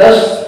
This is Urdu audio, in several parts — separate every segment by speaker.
Speaker 1: 10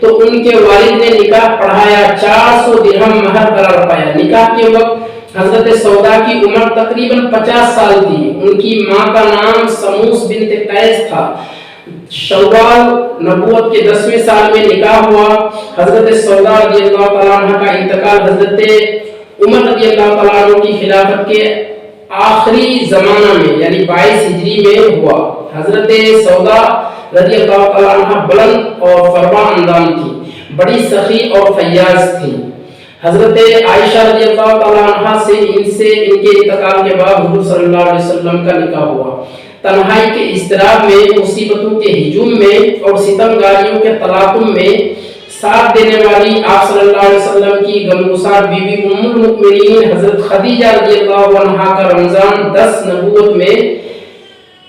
Speaker 1: تو ان کے والد نے نکاح پڑھایا، 400 درہم مہر قرار پایا۔ نکاح کے وقت حضرت سودا کی عمر تقریباً 50 سال تھی۔ ان کی ماں کا نام سموس بنت قیس تھا۔ شوال نبوت کے 10ویں سال میں نکاح ہوا۔ حضرت سودا رضی اللہ تعالیٰ عنہ کا انتقال حضرت عمر رضی اللہ تعالیٰ عنہ کی خلافت کے آخری زمانہ میں یعنی 22 ہجری میں ہوا۔ حضرت سودا رضی اللہ تعالیٰ عنہ بلند اور فربا اندام تھی، بڑی سخی اور فیاض تھی۔ حضرت عائشہ رضی اللہ تعالیٰ عنہ سے ان کے انتقال کے بعد حضور صلی اللہ علیہ وسلم کا نکاح ہوا۔ تنہائی کے اضطراب میں، مصیبتوں کے ہجوم میں اور ستمگاریوں کے تلاطم میں ساتھ دینے والی آپ صلی اللہ علیہ وسلم کی غمگسار بیوی ام المؤمنین حضرت خدیجہ رضی اللہ عنہا کا رمضان 10 نبوت میں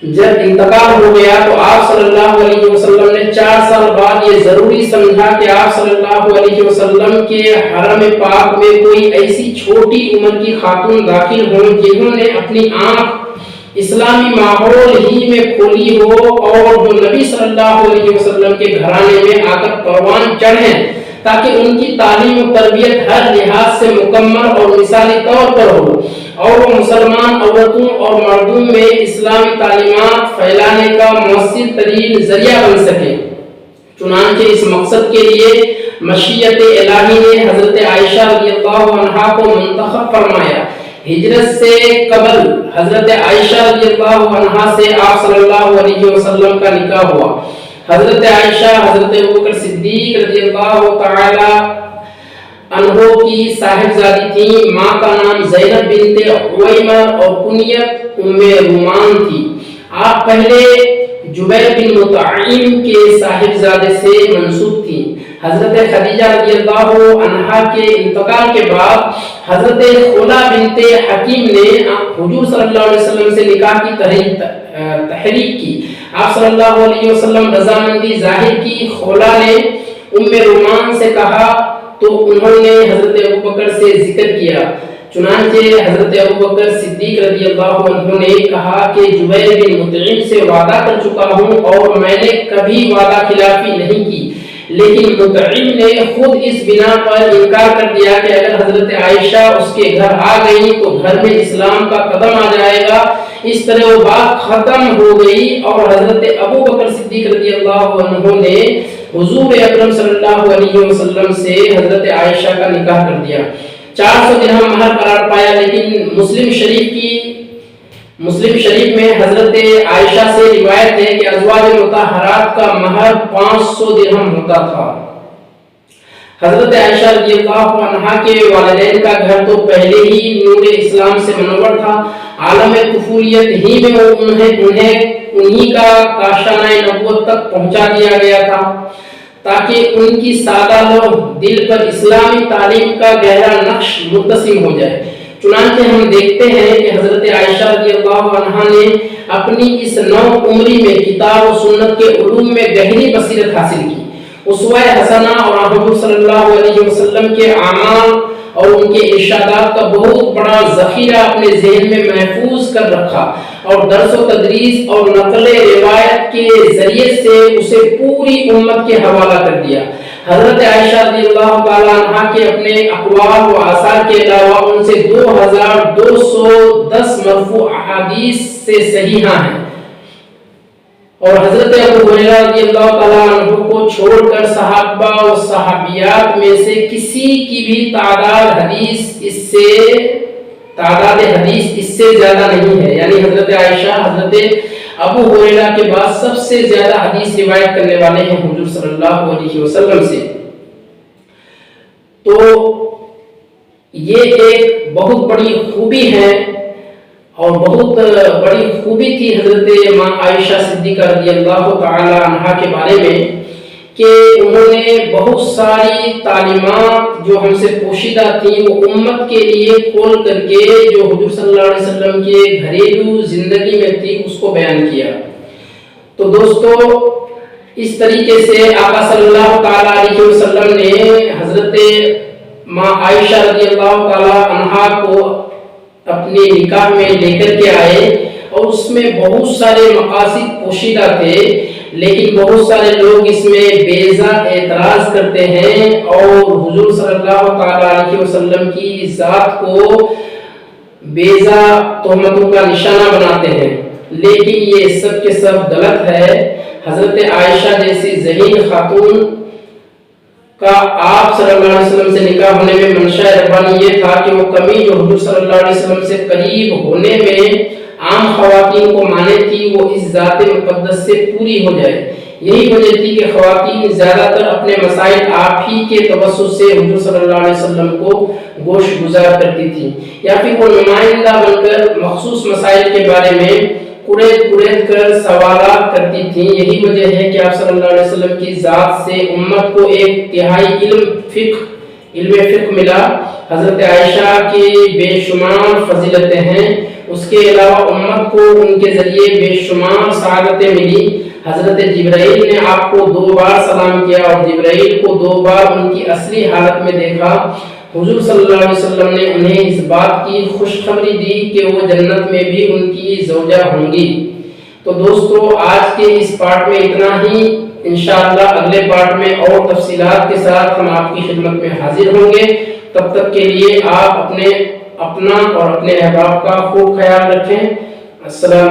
Speaker 1: جب انتقال ہو گیا تو آپ صلی اللہ علیہ وسلم نے 4 سال بعد یہ ضروری سمجھا کہ آپ صلی اللہ علیہ وسلم کے حرم پاک میں کوئی ایسی چھوٹی عمر کی خاتون داخل ہوں جنہوں نے اپنی آنکھ اسلامی ماحول ہی میں کھولی ہو اور جو نبی صلی اللہ علیہ وسلم کے گھرانے میں آ کر پروان چڑھیں، تاکہ ان کی تعلیم و تربیت ہر لحاظ سے مکمل اور مثالی طور پر ہو اور وہ مسلمان عورتوں اور مردوں میں اسلامی تعلیمات پھیلانے کا مؤثر ترین ذریعہ بن سکے۔ چنانچہ اس مقصد کے لیے مشیت الہی نے حضرت عائشہ رضی اللہ عنہا کو منتخب فرمایا۔ ہجرت سے قبل حضرت عائشہ رضی اللہ عنہا سے آپ صلی اللہ علیہ وسلم کا نکاح ہوا۔ حضرت عائشہ حضرت ابوبکر صدیق رضی اللہ تعالی عنہ کی صاحبزادی تھیں۔ ماں کا نام زینب بنت عویمر اور کنیت ام رومان تھی۔ آپ پہلے جبیر بن مطعم کے صاحبزادے سے منسوب تھیں۔ حضرت خدیجہ رضی اللہ عنہا کے انتقال کے بعد حضرت خولا بنت حکیم نے حضور صلی اللہ علیہ وسلم سے نکاح کی تحریک کی۔ آپ صلی اللہ علیہ وسلم رضامندی ظاہر کی۔ خولا نے ام رومان سے کہا تو انہوں نے حضرت ابوبکر سے ذکر کیا۔ چنانچہ حضرت ابوبکر صدیق رضی اللہ عنہ نے کہا کہ جبیر بن مطعم سے وعدہ کر چکا ہوں اور میں نے کبھی وعدہ خلافی نہیں کی، لیکن مطعم نے خود اس بنا پر انکار کر دیا کہ اگر حضرت عائشہ اس کے گھر آ گئی تو گھر میں اسلام کا قدم آ جائے گا۔ اس طرح وہ بات ختم ہو گئی اور حضرت ابوبکر صدیق رضی اللہ عنہ نے حضور اکرم صلی اللہ علیہ وسلم سے حضرت عائشہ کا نکاح کر دیا۔ 400 درہم مہر قرار پایا، لیکن مسلم شریف میں حضرت عائشہ سے روایت ہے کہ ازواج مطہرات کا مہر 500 درہم ہوتا تھا۔ حضرت عائشہ رضی اللہ عنہا کے والدین کا گھر تو پہلے ہی نور اسلام سے منور تھا۔ عالم طفولیت ہی میں انہی کا کاشانہ نبوت تک پہنچا دیا گیا تھا تاکہ ان کی سادہ لوح دل پر اسلامی تعلیم کا گہرا نقش مرتسم ہو جائے۔ چنانچہ ہم دیکھتے ہیں کہ حضرت عائشہ رضی اللہ عنہا نے اپنی اس نو عمری میں کتاب و سنت کے علوم میں گہری بصیرت حاصل کی۔ اسوہ حسنہ اور حضور صلی اللہ علیہ وسلم کے اعمال اور ان کے ارشادات کا بہت بڑا ذخیرہ اپنے ذہن میں محفوظ کر رکھا اور درس و تدریس اور نقل روایت کے ذریعے سے اسے پوری امت کے حوالہ کر دیا۔ حضرت عائشہ رضی اللہ تعالیٰ عنہ کے اپنے اقوال و آثار کے علاوہ ان سے 2210 مرفوع احادیث سے صحیحہ ہیں، اور حضرت ابو ہریرہ رضی اللہ تعالیٰ عنہ کو چھوڑ کر صحابہ و صحابیات میں سے کسی کی بھی تعداد حدیث اس سے زیادہ نہیں ہے، یعنی حضرت عائشہ حضرت ابو ہریرہ کے بعد سب سے زیادہ حدیث روایت کرنے والے ہیں حضور صلی اللہ علیہ وسلم سے۔ تو یہ ایک بہت بڑی خوبی ہے اور بہت بڑی خوبی تھی حضرت ماں عائشہ صدیقہ رضی اللہ تعالی عنہا کے بارے میں کہ انہوں نے بہت ساری تعلیمات جو ہم سے پوشیدہ تھیں وہ امت کے لیے کھول کر کے جو حضور صلی اللہ علیہ وسلم کے گھریلو زندگی میں تھی اس کو بیان کیا۔ تو دوستو، اس طریقے سے آقا صلی اللہ تعالی علیہ وسلم نے حضرت ماں عائشہ رضی اللہ تعالی عنہا کو اپنے نکاح میں لے کر کے آئے اور اس میں بہت سارے مقاصد پوشیدہ تھے، لیکن بہت سارے لوگ اس میں بیزا اعتراض اعراض کرتے ہیں اور حضور صلی اللہ تعالی علیہ وسلم کی ذات کو بیزا تہمتوں کا نشانہ بناتے ہیں، لیکن یہ سب کے سب غلط ہے۔ حضرت عائشہ جیسی ذہین خاتون کا آپ صلی اللہ علیہ وسلم سے نکاح ہونے میں منشاء ربانی یہ تھا کہ وہ کمی جو حضور صلی اللہ علیہ وسلم سے قریب ہونے میں عام خواتین کو مانے تھی وہ اس ذات مقدس سے پوری ہو جائے۔ یہی وجہ تھی کہ خواتین زیادہ تر اپنے مسائل آپ ہی کے توسط سے حضور صلی اللہ علیہ وسلم کو گوش گزار کرتی تھی، یا پھر وہ نمائندہ بن کر مخصوص مسائل کے بارے میں کڑید کر سوالات کرتی تھیں۔ یہی وجہ ہے کہ آپ صلی اللہ علیہ وسلم کی ذات سے امت کو ایک تہائی علم فقہ ملا۔ حضرت عائشہ کی بے شمار فضیلتیں ہیں، اس کے علاوہ امت کو ان کے ذریعے بے شمار سعادتیں ملی۔ حضرت جبرائیل نے آپ کو 2 بار سلام کیا اور جبرائیل کو 2 بار ان کی اصلی حالت میں دیکھا۔ حضور صلی اللہ علیہ وسلم نے انہیں اس بات کی خوشخبری دی کہ وہ جنت میں بھی ان کی زوجہ ہوں گی۔ تو دوستو آج کے اس پارٹ میں اتنا ہی، انشاءاللہ اگلے پارٹ میں اور تفصیلات کے ساتھ ہم آپ کی خدمت میں حاضر ہوں گے۔ تب تک کے لیے آپ اپنا اور اپنے احباب کا خوب خیال رکھیں۔ السلام